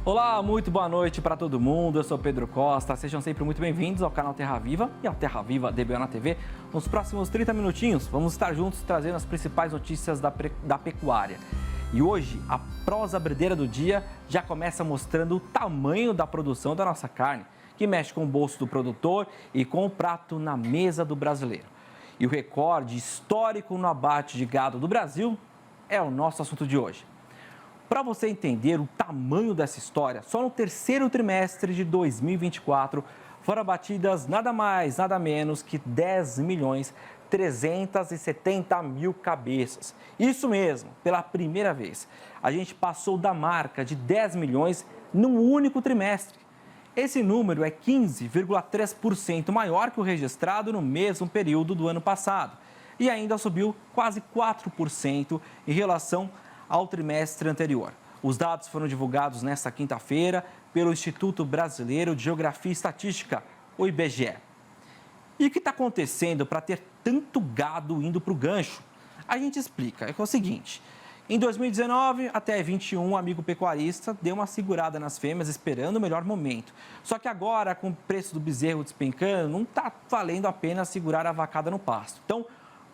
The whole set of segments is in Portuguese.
Olá, muito boa noite para todo mundo. Eu sou Pedro Costa. Sejam sempre muito bem-vindos ao canal Terra Viva e ao Terra Viva DBO na TV. Nos próximos 30 minutinhos, vamos estar juntos trazendo as principais notícias da pecuária. E hoje, a prosa bredeira do dia já começa mostrando o tamanho da produção da nossa carne, que mexe com o bolso do produtor e com o prato na mesa do brasileiro. E o recorde histórico no abate de gado do Brasil é o nosso assunto de hoje. Para você entender o tamanho dessa história, só no terceiro trimestre de 2024 foram abatidas nada mais, nada menos que 10.370.000 cabeças. Isso mesmo, pela primeira vez. A gente passou da marca de 10 milhões num único trimestre. Esse número é 15,3% maior que o registrado no mesmo período do ano passado e ainda subiu quase 4% em relação ao trimestre anterior. Os dados foram divulgados nesta quinta-feira pelo Instituto Brasileiro de Geografia e Estatística, o IBGE. E o que está acontecendo para ter tanto gado indo para o gancho? A gente explica. É o seguinte, em 2019 até 2021, o amigo pecuarista deu uma segurada nas fêmeas esperando o melhor momento. Só que agora, com o preço do bezerro despencando, não está valendo a pena segurar a vacada no pasto. Então,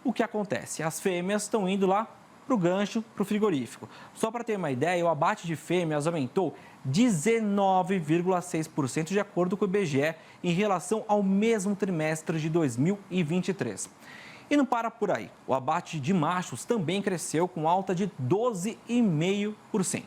o que acontece? As fêmeas estão indo lá para o gancho, para o frigorífico. Só para ter uma ideia, o abate de fêmeas aumentou 19,6% de acordo com o IBGE em relação ao mesmo trimestre de 2023. E não para por aí. O abate de machos também cresceu com alta de 12,5%.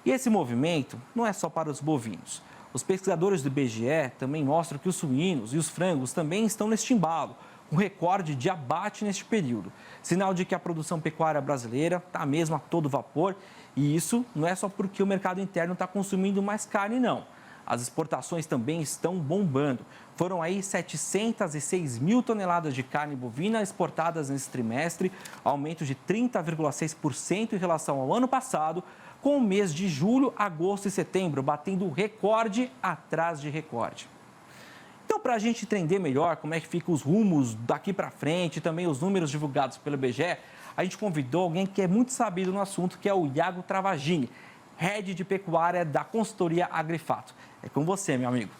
E esse movimento não é só para os bovinos. Os pesquisadores do IBGE também mostram que os suínos e os frangos também estão neste embalo, um recorde de abate neste período. Sinal de que a produção pecuária brasileira está mesmo a todo vapor. E isso não é só porque o mercado interno está consumindo mais carne, não. As exportações também estão bombando. Foram aí 706 mil toneladas de carne bovina exportadas nesse trimestre, aumento de 30,6% em relação ao ano passado, com o mês de julho, agosto e setembro batendo recorde atrás de recorde. Então, para a gente entender melhor como é que ficam os rumos daqui para frente e também os números divulgados pelo IBGE, a gente convidou alguém que é muito sabido no assunto, que é o Iago Travagini, head de pecuária da consultoria Agrifato. É com você, meu amigo.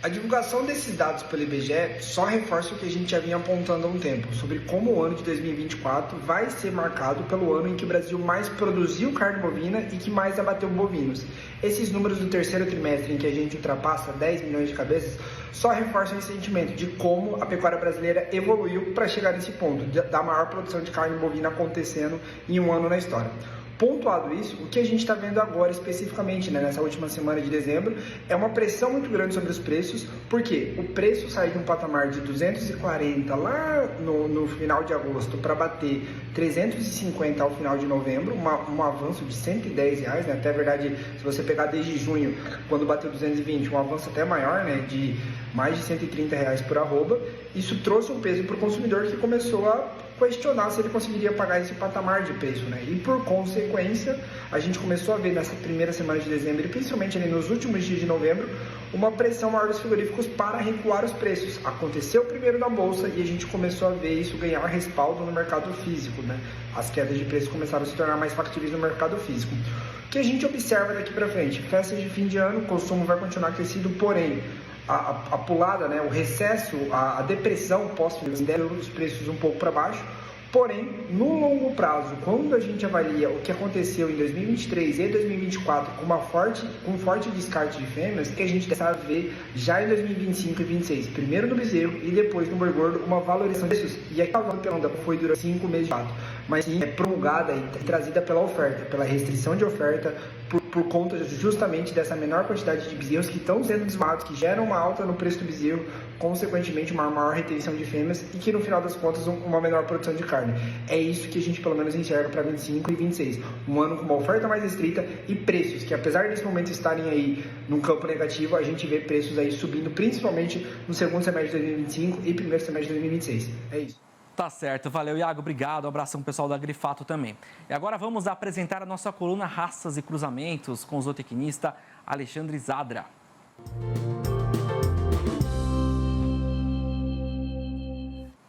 A divulgação desses dados pelo IBGE só reforça o que a gente já vinha apontando há um tempo, sobre como o ano de 2024 vai ser marcado pelo ano em que o Brasil mais produziu carne bovina e que mais abateu bovinos. Esses números do terceiro trimestre, em que a gente ultrapassa 10 milhões de cabeças, só reforçam esse sentimento de como a pecuária brasileira evoluiu para chegar nesse ponto, da maior produção de carne bovina acontecendo em um ano na história. Pontuado isso, o que a gente está vendo agora especificamente, nessa última semana de dezembro, é uma pressão muito grande sobre os preços, porque o preço sai de um patamar de 240 lá no final de agosto para bater 350 ao final de novembro, um avanço de R$110, Até a verdade, se você pegar desde junho, quando bateu 220, um avanço até maior, de mais de R$130 por arroba. Isso trouxe um peso para o consumidor que começou a questionar se ele conseguiria pagar esse patamar de preço, E por consequência, a gente começou a ver nessa primeira semana de dezembro e principalmente ali nos últimos dias de novembro, uma pressão maior dos frigoríficos para recuar os preços. Aconteceu primeiro na bolsa e a gente começou a ver isso ganhar respaldo no mercado físico, As quedas de preço começaram a se tornar mais factíveis no mercado físico. O que a gente observa daqui para frente? Festas de fim de ano, o consumo vai continuar aquecido, porém a pulada, o recesso, a depressão pós-financeira os preços um pouco para baixo. Porém, no longo prazo, quando a gente avalia o que aconteceu em 2023 e 2024 com um forte descarte de fêmeas, que a gente deve ver já em 2025 e 2026, primeiro no bezerro e depois no boi gordo, uma valorização de preços. E aquela onda foi durante 5 meses de fato, mas sim é promulgada e trazida pela oferta, pela restrição de oferta, por conta justamente dessa menor quantidade de bezerros que estão sendo desmamados, que geram uma alta no preço do bezerro, consequentemente uma maior retenção de fêmeas e que no final das contas uma menor produção de carne. É isso que a gente pelo menos enxerga para 25 e 26, um ano com uma oferta mais restrita e preços que, apesar desse momento estarem aí num campo negativo, a gente vê preços aí subindo principalmente no segundo semestre de 2025 e primeiro semestre de 2026. É isso. Tá certo, valeu, Iago, obrigado, um abração pro pessoal da Agrifato também. E agora vamos apresentar a nossa coluna Raças e Cruzamentos com o zootecnista Alexandre Zadra.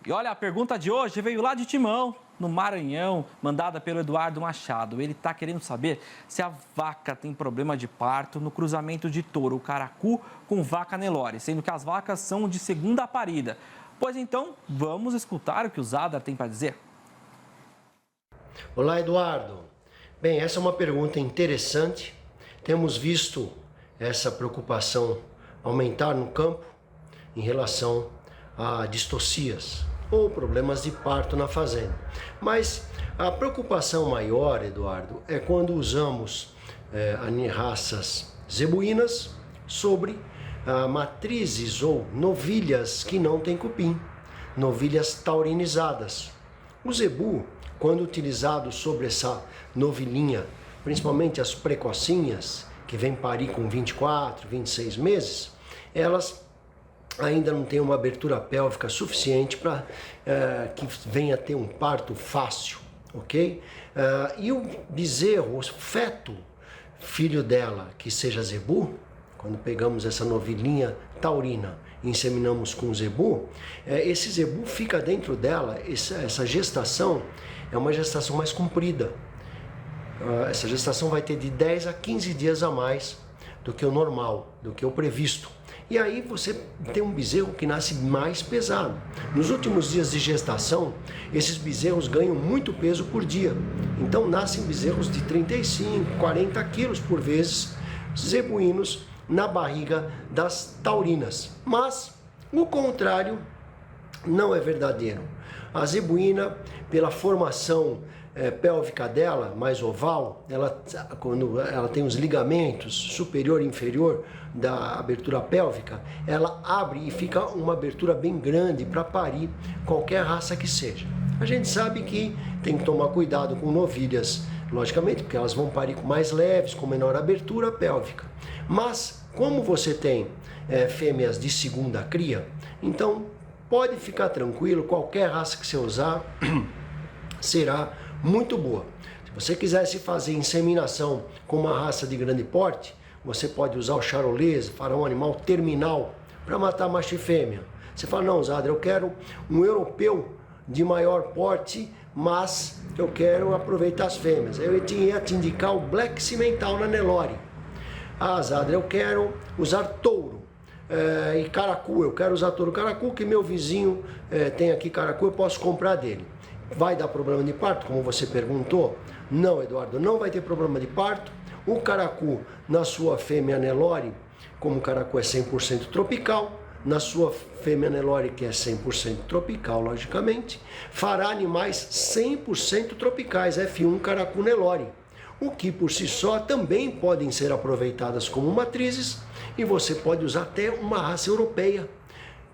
E olha, a pergunta de hoje veio lá de Timão, no Maranhão, mandada pelo Eduardo Machado. Ele está querendo saber se a vaca tem problema de parto no cruzamento de touro caracu com vaca Nelore, sendo que as vacas são de segunda parida. Pois então, vamos escutar o que o Zadar tem para dizer. Olá, Eduardo. Bem, essa é uma pergunta interessante. Temos visto essa preocupação aumentar no campo em relação a distocias ou problemas de parto na fazenda. Mas a preocupação maior, Eduardo, é quando usamos raças zebuínas sobre matrizes ou novilhas que não têm cupim, novilhas taurinizadas. O zebu, quando utilizado sobre essa novilhinha, principalmente as precocinhas, que vêm parir com 24, 26 meses, elas ainda não têm uma abertura pélvica suficiente para que venha ter um parto fácil, ok? E o bezerro, o feto, filho dela, que seja zebu, quando pegamos essa novilhinha taurina e inseminamos com zebu, esse zebu fica dentro dela, essa gestação é uma gestação mais comprida. Essa gestação vai ter de 10 a 15 dias a mais do que o normal, do que o previsto. E aí você tem um bezerro que nasce mais pesado. Nos últimos dias de gestação, esses bezerros ganham muito peso por dia. Então nascem bezerros de 35, 40 quilos por vezes, zebuínos, na barriga das taurinas. Mas o contrário não é verdadeiro. A zebuína, pela formação pélvica dela, mais oval, quando ela tem os ligamentos superior e inferior da abertura pélvica, ela abre e fica uma abertura bem grande para parir qualquer raça que seja. A gente sabe que tem que tomar cuidado com novilhas, logicamente, porque elas vão parir com mais leves, com menor abertura pélvica. Mas, como você tem fêmeas de segunda cria, então pode ficar tranquilo, qualquer raça que você usar será muito boa. Se você quisesse fazer inseminação com uma raça de grande porte, você pode usar o charolês, fará um animal terminal para matar macho e fêmea. Você fala, não, Zadra, eu quero um europeu de maior porte, mas eu quero aproveitar as fêmeas. Eu ia te indicar o Black Cimental na Nelore. Ah, Zadra, eu quero usar touro e caracu. Eu quero usar touro caracu, que meu vizinho tem aqui caracu, eu posso comprar dele. Vai dar problema de parto, como você perguntou? Não, Eduardo, não vai ter problema de parto. O caracu, na sua fêmea Nelore, como o caracu é 100% tropical, na sua fêmea Nelore, que é 100% tropical, logicamente, fará animais 100% tropicais, F1 caracu Nelore, o que por si só também podem ser aproveitadas como matrizes, e você pode usar até uma raça europeia.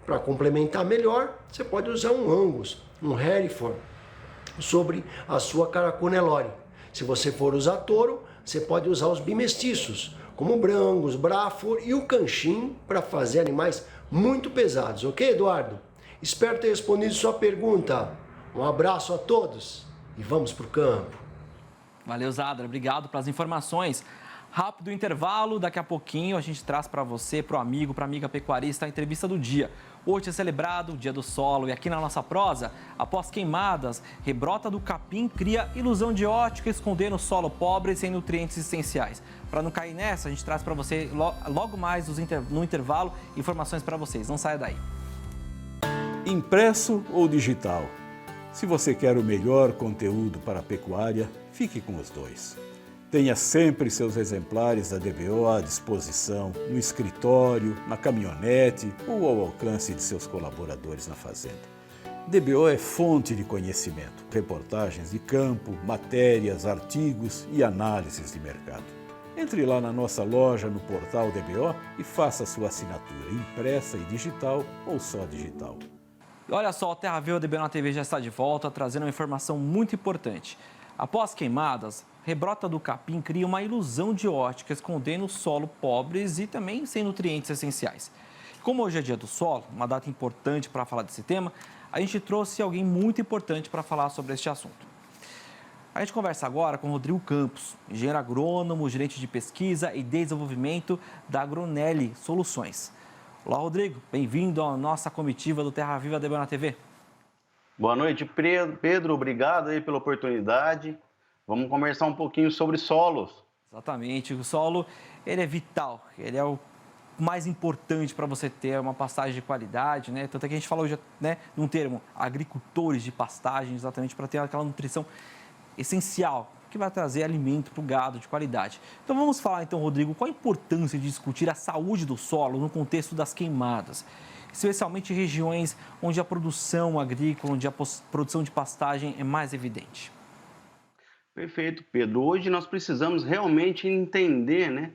Para complementar melhor, você pode usar um Angus, um Hereford, sobre a sua caracu Nelore. Se você for usar touro, você pode usar os bimestiços, como o Brangus, Braford e o Canchim, para fazer animais muito pesados, ok, Eduardo? Espero ter respondido sua pergunta. Um abraço a todos e vamos para o campo. Valeu, Zadra. Obrigado pelas informações. Rápido intervalo, daqui a pouquinho a gente traz para você, para o amigo, para a amiga pecuarista, a entrevista do dia. Hoje é celebrado o Dia do Solo e aqui na nossa prosa, após queimadas, rebrota do capim cria ilusão de ótica escondendo solo pobre sem nutrientes essenciais. Para não cair nessa, a gente traz para você logo mais no intervalo informações para vocês. Não saia daí. Impresso ou digital? Se você quer o melhor conteúdo para a pecuária, fique com os dois. Tenha sempre seus exemplares da DBO à disposição, no escritório, na caminhonete ou ao alcance de seus colaboradores na fazenda. DBO é fonte de conhecimento, reportagens de campo, matérias, artigos e análises de mercado. Entre lá na nossa loja no portal DBO e faça sua assinatura impressa e digital ou só digital. Olha só, o Terra Viva DBO na TV já está de volta, trazendo uma informação muito importante. Após queimadas, rebrota do capim cria uma ilusão de ótica, escondendo solo pobres e também sem nutrientes essenciais. Como hoje é dia do solo, uma data importante para falar desse tema, a gente trouxe alguém muito importante para falar sobre este assunto. A gente conversa agora com o Rodrigo Campos, engenheiro agrônomo, gerente de pesquisa e desenvolvimento da Agronelli Soluções. Olá, Rodrigo, bem-vindo à nossa comitiva do Terra Viva DBO na TV. Boa noite, Pedro. Obrigado aí pela oportunidade. Vamos conversar um pouquinho sobre solos. Exatamente, o solo ele é vital, ele é o mais importante para você ter uma pastagem de qualidade, né? Tanto é que a gente falou já, né, num termo, agricultores de pastagem, exatamente para ter aquela nutrição essencial que vai trazer alimento para o gado de qualidade. Então vamos falar então, Rodrigo, qual a importância de discutir a saúde do solo no contexto das queimadas, especialmente em regiões onde a produção agrícola, onde a produção de pastagem é mais evidente. Perfeito, Pedro. Hoje nós precisamos realmente entender, né,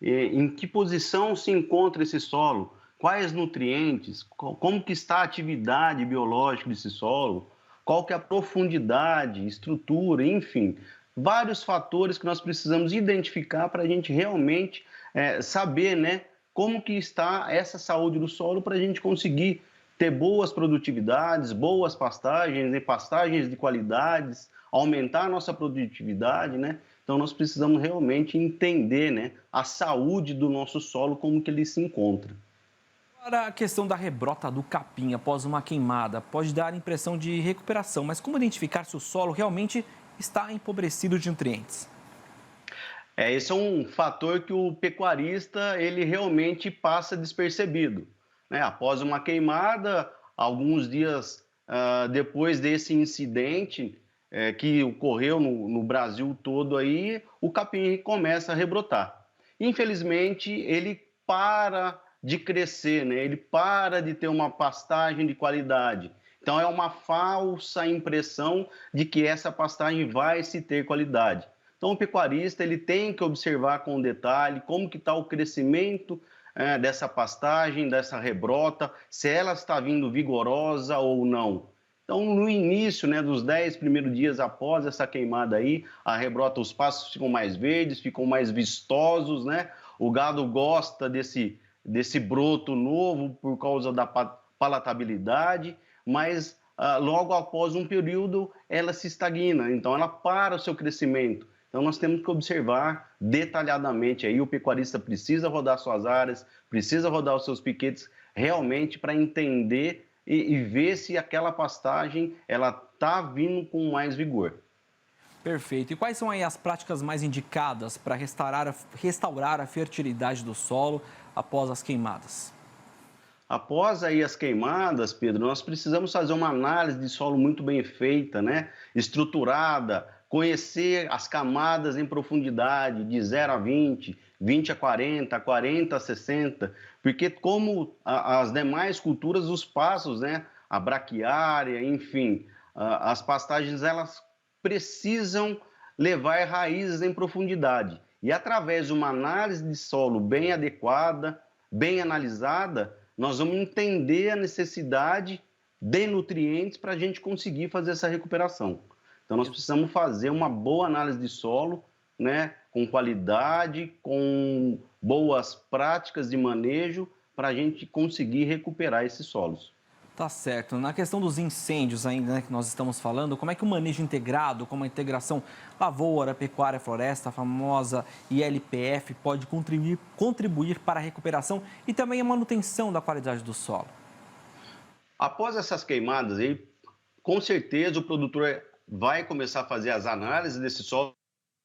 em que posição se encontra esse solo, quais nutrientes, como que está a atividade biológica desse solo, qual que é a profundidade, estrutura, enfim, vários fatores que nós precisamos identificar para a gente realmente saber, né, como que está essa saúde do solo para a gente conseguir ter boas produtividades, boas pastagens, né, pastagens de qualidades, aumentar a nossa produtividade, né? Então nós precisamos realmente entender, né, a saúde do nosso solo, como que ele se encontra. Agora, a questão da rebrota do capim após uma queimada pode dar a impressão de recuperação, mas como identificar se o solo realmente está empobrecido de nutrientes? Esse é um fator que o pecuarista ele realmente passa despercebido, né? Após uma queimada, alguns dias depois desse incidente que ocorreu no Brasil todo aí, o capim começa a rebrotar. Infelizmente, ele para de crescer, né? Ele para de ter uma pastagem de qualidade. Então, é uma falsa impressão de que essa pastagem vai se ter qualidade. Então, o pecuarista ele tem que observar com detalhe como que está o crescimento dessa pastagem, dessa rebrota, se ela está vindo vigorosa ou não. Então, no início, né, dos 10 primeiros dias após essa queimada aí, a rebrota, os pastos ficam mais verdes, ficam mais vistosos, né? O gado gosta desse broto novo por causa da palatabilidade, mas logo após um período ela se estagna, então ela para o seu crescimento. Então nós temos que observar detalhadamente aí, o pecuarista precisa rodar suas áreas, precisa rodar os seus piquetes realmente para entender e ver se aquela pastagem ela está vindo com mais vigor. Perfeito. E quais são aí as práticas mais indicadas para restaurar a fertilidade do solo após as queimadas? Após aí as queimadas, Pedro, nós precisamos fazer uma análise de solo muito bem feita, né? Estruturada, conhecer as camadas em profundidade, de 0 a 20, 20 a 40, 40 a 60, porque como as demais culturas, os passos, né? A braquiária, enfim, as pastagens, elas precisam levar raízes em profundidade. E através de uma análise de solo bem adequada, bem analisada, nós vamos entender a necessidade de nutrientes para a gente conseguir fazer essa recuperação. Então, nós precisamos fazer uma boa análise de solo, né, com qualidade, com boas práticas de manejo, para a gente conseguir recuperar esses solos. Tá certo. Na questão dos incêndios ainda, né, que nós estamos falando, como é que o manejo integrado, como a integração lavoura, pecuária, floresta, a famosa ILPF, pode contribuir para a recuperação e também a manutenção da qualidade do solo? Após essas queimadas, aí, com certeza o produtor vai começar a fazer as análises desse solo,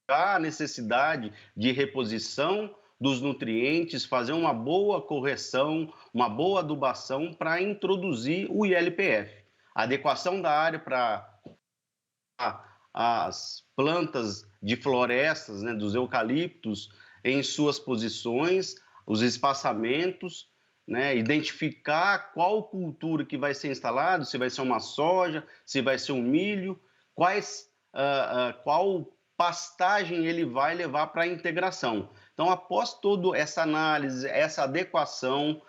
a necessidade de reposição dos nutrientes, fazer uma boa correção, uma boa adubação para introduzir o ILPF. A adequação da área para as plantas de florestas, né, dos eucaliptos, em suas posições, os espaçamentos, né, identificar qual cultura que vai ser instalado, se vai ser uma soja, se vai ser um milho, qual pastagem ele vai levar para a integração. Então, após toda essa análise, essa adequação,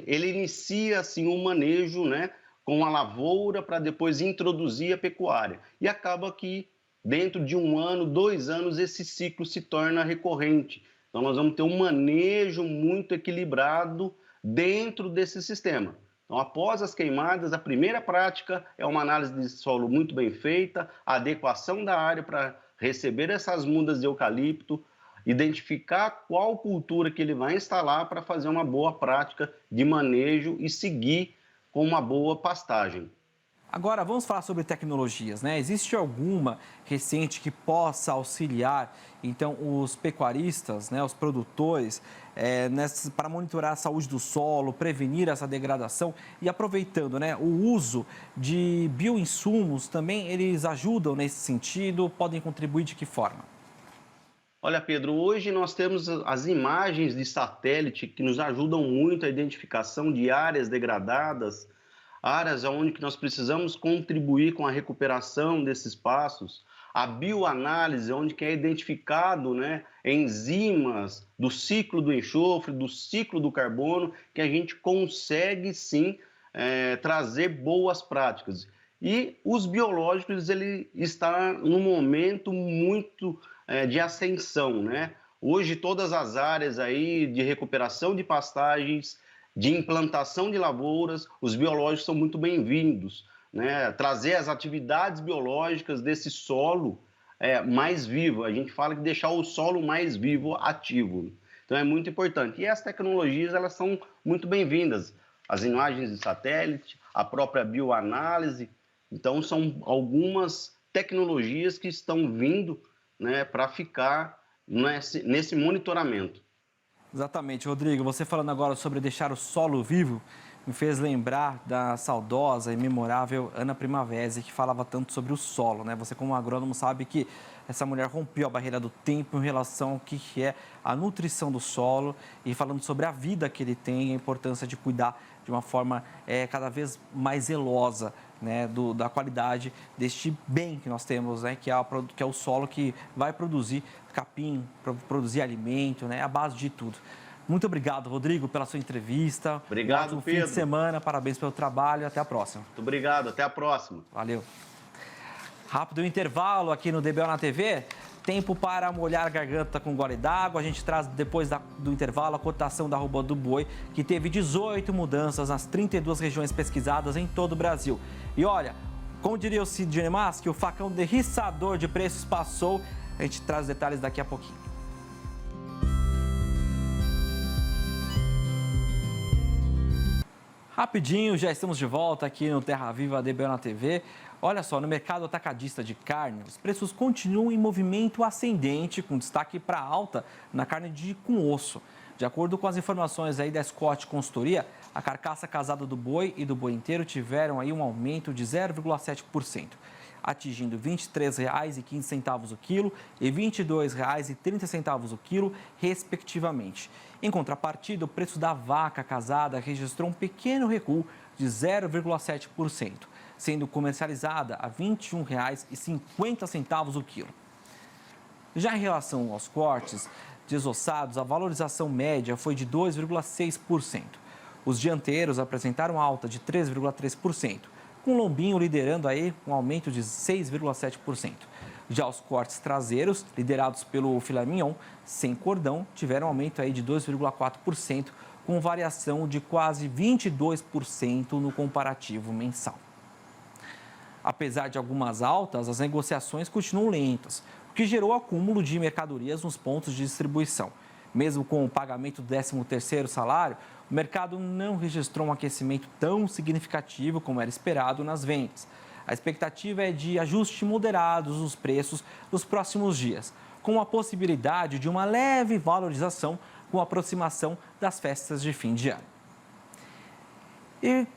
ele inicia assim um manejo, né, com a lavoura para depois introduzir a pecuária. E acaba que dentro de 1 ano, 2 anos, esse ciclo se torna recorrente. Então, nós vamos ter um manejo muito equilibrado dentro desse sistema. Então, após as queimadas, a primeira prática é uma análise de solo muito bem feita, a adequação da área para receber essas mudas de eucalipto, identificar qual cultura que ele vai instalar para fazer uma boa prática de manejo e seguir com uma boa pastagem. Agora, vamos falar sobre tecnologias, né? Existe alguma recente que possa auxiliar, então, os pecuaristas, né, os produtores, para monitorar a saúde do solo, prevenir essa degradação e aproveitando, né, o uso de bioinsumos também, eles ajudam nesse sentido, podem contribuir de que forma? Olha, Pedro, hoje nós temos as imagens de satélite que nos ajudam muito a identificação de áreas degradadas, áreas onde que nós precisamos contribuir com a recuperação desses espaços, a bioanálise, onde que é identificado, né, enzimas do ciclo do enxofre, do ciclo do carbono, que a gente consegue sim trazer boas práticas. E os biológicos, ele está num momento muito de ascensão, né? Hoje todas as áreas aí de recuperação de pastagens, de implantação de lavouras, os biológicos são muito bem-vindos, né? Trazer as atividades biológicas desse solo mais vivo. A gente fala que deixar o solo mais vivo, ativo. Então é muito importante. E as tecnologias, elas são muito bem-vindas. As imagens de satélite, a própria bioanálise. Então são algumas tecnologias que estão vindo, né, para ficar nesse monitoramento. Exatamente, Rodrigo. Você falando agora sobre deixar o solo vivo, me fez lembrar da saudosa e memorável Ana Primavesi, que falava tanto sobre o solo, né? Você, como agrônomo, sabe que essa mulher rompeu a barreira do tempo em relação ao que é a nutrição do solo e falando sobre a vida que ele tem, a importância de cuidar de uma forma cada vez mais zelosa, né, da qualidade deste bem que nós temos, né, que é o solo que vai produzir capim, produzir alimento, né, a base de tudo. Muito obrigado, Rodrigo, pela sua entrevista. Obrigado, um Pedro. Fim de semana, parabéns pelo trabalho e até a próxima. Muito obrigado, até a próxima. Valeu. Rápido intervalo aqui no DBO na TV. Tempo para molhar a garganta com gole d'água. A gente traz depois do intervalo a cotação da arroba do boi, que teve 18 mudanças nas 32 regiões pesquisadas em todo o Brasil. E olha, como diria o Sidney Mask, o facão derriçador de preços passou. A gente traz os detalhes daqui a pouquinho. Rapidinho, já estamos de volta aqui no Terra Viva DBO na TV. Olha só, no mercado atacadista de carne, os preços continuam em movimento ascendente, com destaque para alta na carne com osso. De acordo com as informações aí da Scott Consultoria, a carcaça casada do boi e do boi inteiro tiveram aí um aumento de 0,7%, atingindo R$ 23,15 o quilo e R$ 22,30 o quilo, respectivamente. Em contrapartida, o preço da vaca casada registrou um pequeno recuo de 0,7%, sendo comercializada a R$ 21,50 o quilo. Já em relação aos cortes desossados, a valorização média foi de 2,6%. Os dianteiros apresentaram alta de 3,3%, com o lombinho liderando aí um aumento de 6,7%. Já os cortes traseiros, liderados pelo filé mignon, sem cordão, tiveram aumento aí de 2,4%, com variação de quase 22% no comparativo mensal. Apesar de algumas altas, as negociações continuam lentas, o que gerou acúmulo de mercadorias nos pontos de distribuição. Mesmo com o pagamento do 13º salário, o mercado não registrou um aquecimento tão significativo como era esperado nas vendas. A expectativa é de ajuste moderados nos preços nos próximos dias, com a possibilidade de uma leve valorização com a aproximação das festas de fim de ano. E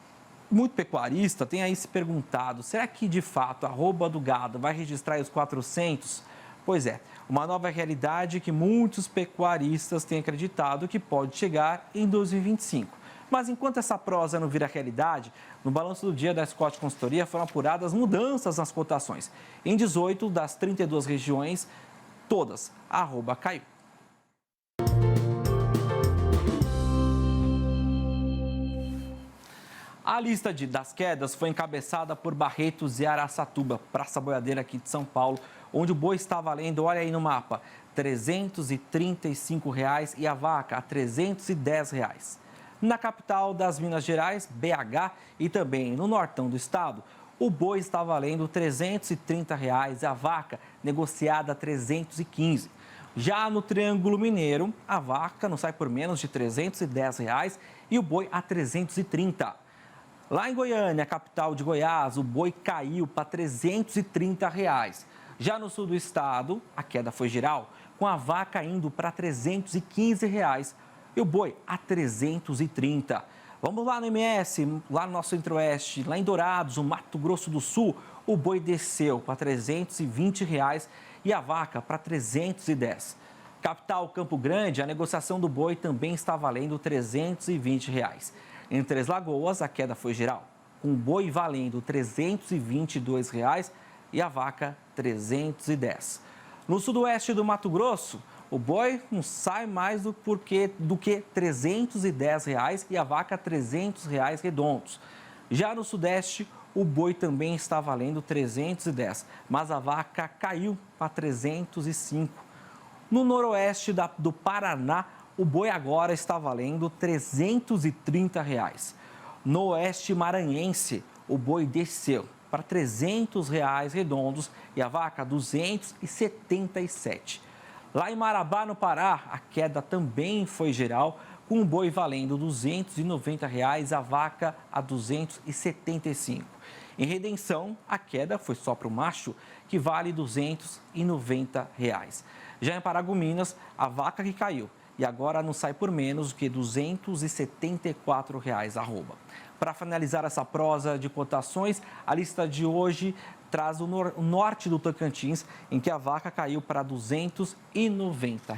muito pecuarista tem aí se perguntado, será que de fato a arroba do gado vai registrar os 400? Pois é, uma nova realidade que muitos pecuaristas têm acreditado que pode chegar em 2025. Mas enquanto essa prosa não vira realidade, no balanço do dia da Scott Consultoria foram apuradas mudanças nas cotações. Em 18 das 32 regiões, todas, a arroba caiu. A lista das quedas foi encabeçada por Barretos e Araçatuba, praça boiadeira aqui de São Paulo, onde o boi está valendo, olha aí no mapa, R$ 335,00 e a vaca a R$ 310,00. Na capital das Minas Gerais, BH, e também no nortão do estado, o boi está valendo R$ 330,00 e a vaca negociada a R$ 315,00. Já no Triângulo Mineiro, a vaca não sai por menos de R$ 310,00 e o boi a R$ 330,00. Lá em Goiânia, capital de Goiás, o boi caiu para R$ 330. Já no sul do estado, a queda foi geral, com a vaca indo para R$ 315 e o boi a 330. Vamos lá no MS, lá no nosso Centro-Oeste, lá em Dourados, no Mato Grosso do Sul, o boi desceu para R$ 320 e a vaca para R$ 310. Capital Campo Grande, a negociação do boi também está valendo R$ 320. Em Três Lagoas, a queda foi geral, com o boi valendo R$ 322 e a vaca R$ 310. No sudoeste do Mato Grosso, o boi não sai mais do que R$ 310 e a vaca R$ 300 redondos. Já no sudeste, o boi também está valendo 310, mas a vaca caiu para 305. No noroeste do Paraná, o boi agora está valendo R$ 330. No oeste maranhense, o boi desceu para R$ 300 redondos e a vaca 277. Lá em Marabá, no Pará, a queda também foi geral, com o boi valendo R$ 290 a vaca a 275. Em Redenção, a queda foi só para o macho, que vale R$ 290. Já em Paragominas, a vaca que caiu e agora não sai por menos do que R$ 274 arroba. Para finalizar essa prosa de cotações, a lista de hoje traz o norte do Tocantins, em que a vaca caiu para R$ 290.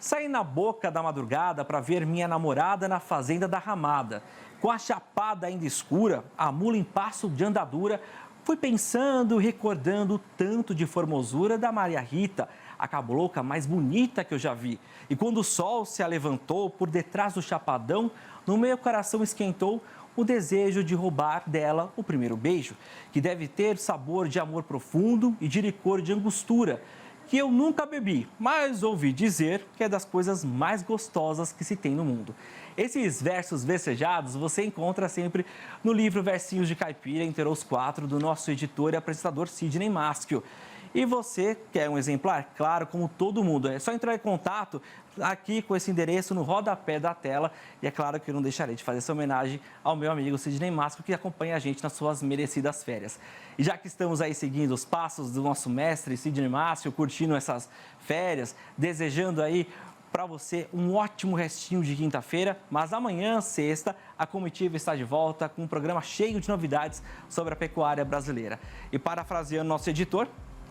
Saí na boca da madrugada para ver minha namorada na fazenda da Ramada. Com a chapada ainda escura, a mula em passo de andadura, fui pensando e recordando o tanto de formosura da Maria Rita, a cabocla mais bonita que eu já vi. E quando o sol se alevantou por detrás do chapadão, no meu coração esquentou o desejo de roubar dela o primeiro beijo, que deve ter sabor de amor profundo e de licor de angostura, que eu nunca bebi, mas ouvi dizer que é das coisas mais gostosas que se tem no mundo. Esses versos versejados você encontra sempre no livro Versinhos de Caipira, entre os 4, do nosso editor e apresentador Sidney Maschio. E você quer um exemplar? Claro, como todo mundo. É só entrar em contato aqui com esse endereço no rodapé da tela. E é claro que eu não deixarei de fazer essa homenagem ao meu amigo Sidney Maschio, que acompanha a gente nas suas merecidas férias. E já que estamos aí seguindo os passos do nosso mestre Sidney Maschio, curtindo essas férias, desejando aí para você um ótimo restinho de quinta-feira, mas amanhã, sexta, a comitiva está de volta com um programa cheio de novidades sobre a pecuária brasileira. E parafraseando nosso editor,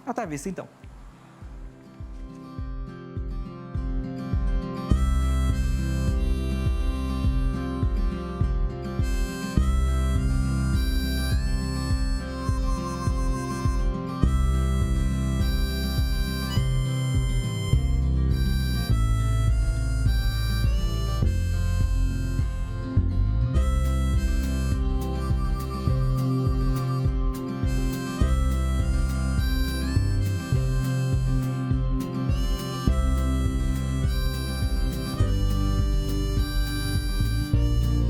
até a vista então.